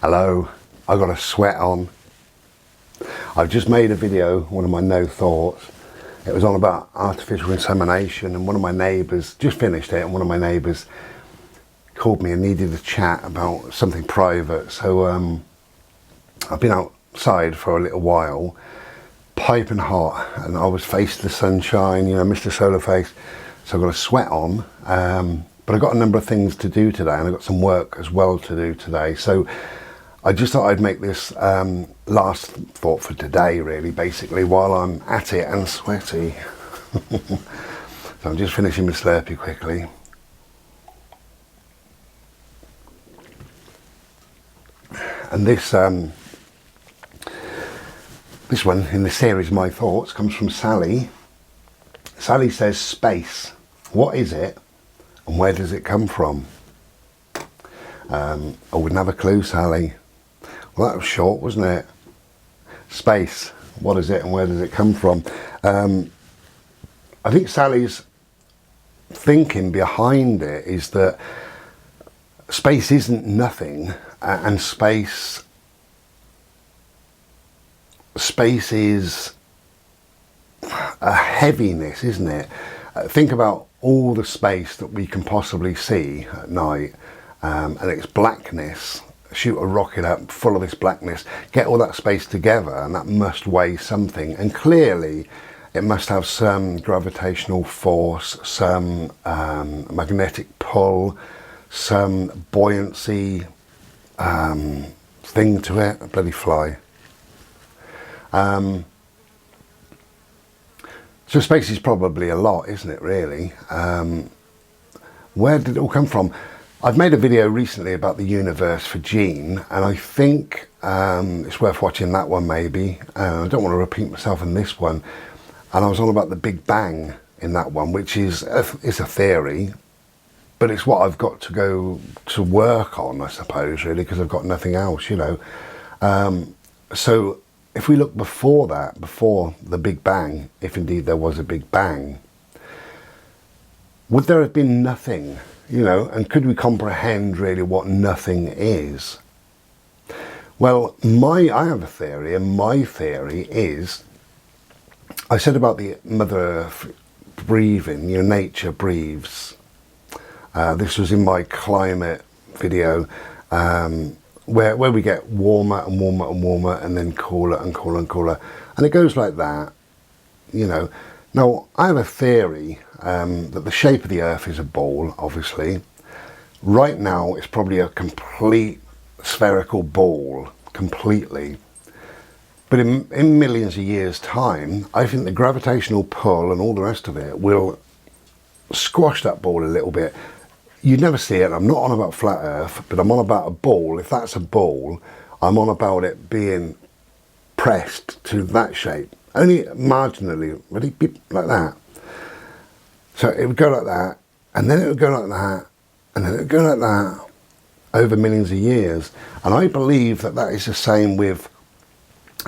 Hello, I got a sweat on. I've just made a video, one of my no thoughts. It was on about artificial insemination, and one of my neighbours just finished it, and one of my neighbours called me and needed a chat about something private. So I've been outside for a little while, piping hot, and I was faced the sunshine, you know, Mr. Solar Face. So I've got a sweat on, but I've got a number of things to do today, and I've got some work as well to do today. So I just thought I'd make this last thought for today, really, basically, while I'm at it and sweaty. So I'm just finishing my Slurpee quickly. And this one in the series, My Thoughts, comes from Sally. Sally says, space, what is it and where does it come from? I wouldn't have a clue, Sally. Well, that was short, wasn't it? Space, what is it and where does it come from? I think Sally's thinking behind it is that space isn't nothing, and space is a heaviness, isn't it? Think about all the space that we can possibly see at night, and it's blackness. Shoot a rocket up full of this blackness, get all that space together, and that must weigh something, and clearly it must have some gravitational force, some magnetic pull, some buoyancy thing to it. A bloody fly. So space is probably a lot, isn't it, really? Where did it all come from? I've made a video recently about the universe for Gene, and I think it's worth watching that one maybe. I don't want to repeat myself in this one. And I was on about the Big Bang in that one, which is a theory, but it's what I've got to go to work on, I suppose, really, because I've got nothing else, you know. So if we look before that, before the Big Bang, if indeed there was a Big Bang, would there have been nothing? You know, and could we comprehend really what nothing is? Well, I have a theory, and my theory is, I said about the Mother Earth breathing, you know, nature breathes. This was in my climate video, where we get warmer and warmer and warmer, and then cooler and cooler and cooler, and it goes like that, you know. Now, I have a theory that the shape of the Earth is a ball, obviously. Right now, it's probably a complete spherical ball, completely. But in millions of years' time, I think the gravitational pull and all the rest of it will squash that ball a little bit. You'd never see it. I'm not on about flat Earth, but I'm on about a ball. If that's a ball, I'm on about it being pressed to that shape. Only marginally, really, like that. So it would go like that, and then it would go like that, and then it would go like that over millions of years. And I believe that that is the same with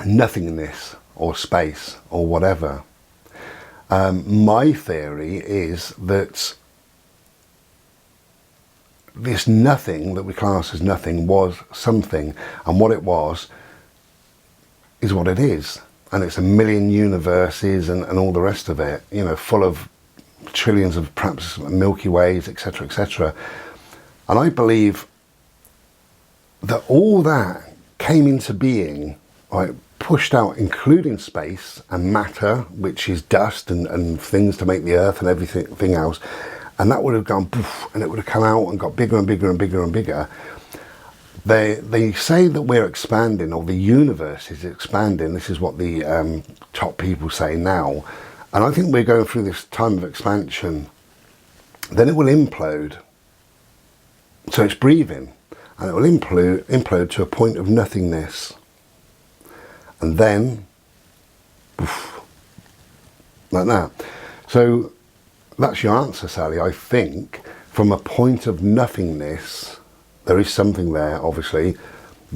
nothingness or space or whatever. My theory is that this nothing that we class as nothing was something, and what it was is what it is. And it's a million universes and all the rest of it, you know, full of trillions of perhaps Milky Ways, etc., etc. And I believe that all that came into being, right, pushed out, including space and matter, which is dust and things to make the Earth and everything else, and that would have gone poof, and it would have come out and got bigger and bigger and bigger and bigger. They say that we're expanding, or the universe is expanding. This is what the top people say now. And I think we're going through this time of expansion. Then it will implode. So it's breathing. And it will implode to a point of nothingness. And then, poof, like that. So that's your answer, Sally. I think from a point of nothingness, there is something there, obviously,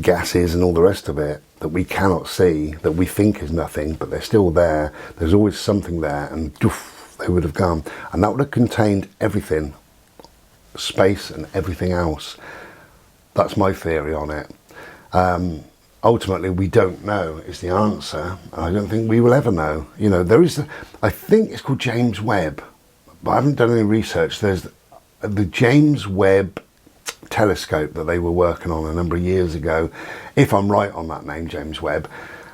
gases and all the rest of it, that we cannot see, that we think is nothing, but they're still there. There's always something there, and doof, they would have gone. And that would have contained everything, space and everything else. That's my theory on it. Ultimately, we don't know is the answer. I don't think we will ever know. You know, there is, I think it's called James Webb, but I haven't done any research. There's the James Webb telescope that they were working on a number of years ago, if I'm right on that name, James Webb.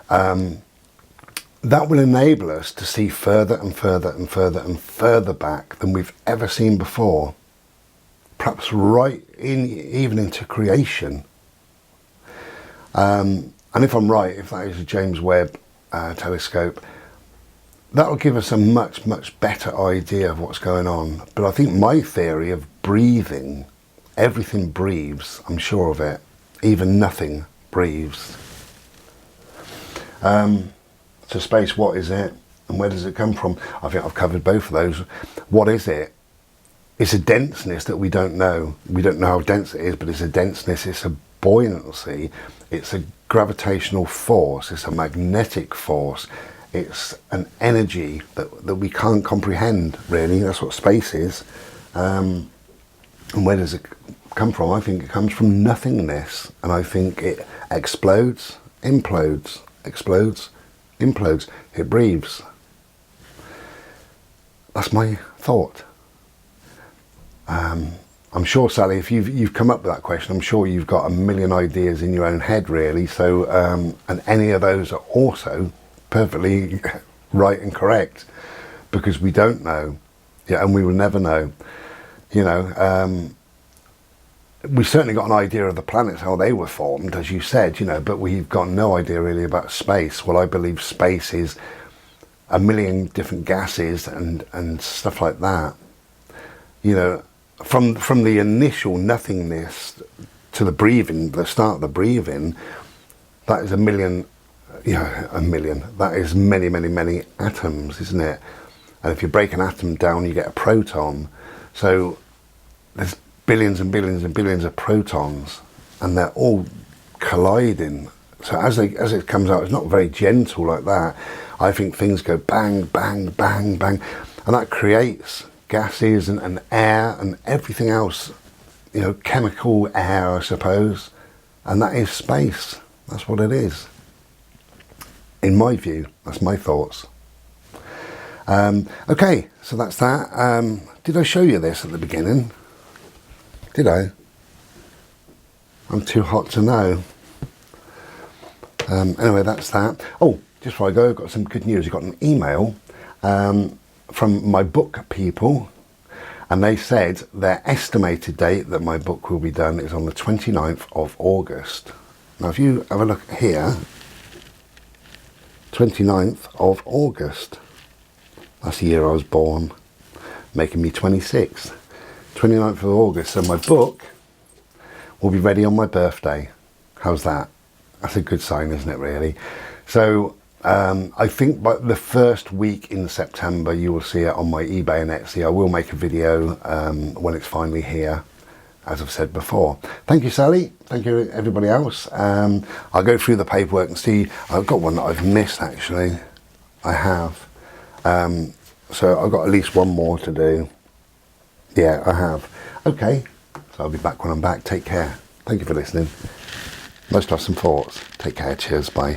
That will enable us to see further and further and further and further back than we've ever seen before. Perhaps right in, even into creation. And if I'm right, if that is a James Webb telescope, that will give us a much, much better idea of what's going on. But I think my theory of breathing, everything breathes, I'm sure of it. Even nothing breathes. So space, what is it? And where does it come from? I think I've covered both of those. What is it? It's a denseness that we don't know. We don't know how dense it is, but it's a denseness, it's a buoyancy, it's a gravitational force, it's a magnetic force, it's an energy that we can't comprehend, really. That's what space is. And where does it come from? I think it comes from nothingness, and I think it explodes, implodes, explodes, implodes, it breathes. That's my thought. I'm sure, Sally, if you've come up with that question, I'm sure you've got a million ideas in your own head, really. So, and any of those are also perfectly right and correct, because we don't know, yeah, and we will never know. You know, we've certainly got an idea of the planets, how they were formed, as you said, you know, but we've got no idea really about space. Well, I believe space is a million different gases and stuff like that. You know, from the initial nothingness to the breathing, the start of the breathing, that is a million, you know, a million. That is many, many, many atoms, isn't it? And if you break an atom down, you get a proton. So there's billions and billions and billions of protons, and they're all colliding. So as it comes out, it's not very gentle like that. I think things go bang, bang, bang, bang, and that creates gases and air and everything else, you know, chemical air, I suppose, and that is space. That's what it is. In my view, that's my thoughts. Okay, so that's that. Did I show you this at the beginning? Did I? I'm too hot to know. Anyway, that's that. Oh, just before I go, I've got some good news. I got an email from my book people, and they said their estimated date that my book will be done is on the 29th of August. Now, if you have a look here, 29th of August. That's the year I was born, making me 26. 29th of August. So my book will be ready on my birthday. How's that? That's a good sign, isn't it, really? So I think by the first week in September, you will see it on my eBay and Etsy. I will make a video when it's finally here, as I've said before. Thank you, Sally. Thank you, everybody else. I'll go through the paperwork and see. I've got one that I've missed, actually. I have. So I've got at least one more to do. Yeah, I have. Okay, so I'll be back when I'm back. Take care. Thank you for listening. Most awesome thoughts. Take care. Cheers. Bye.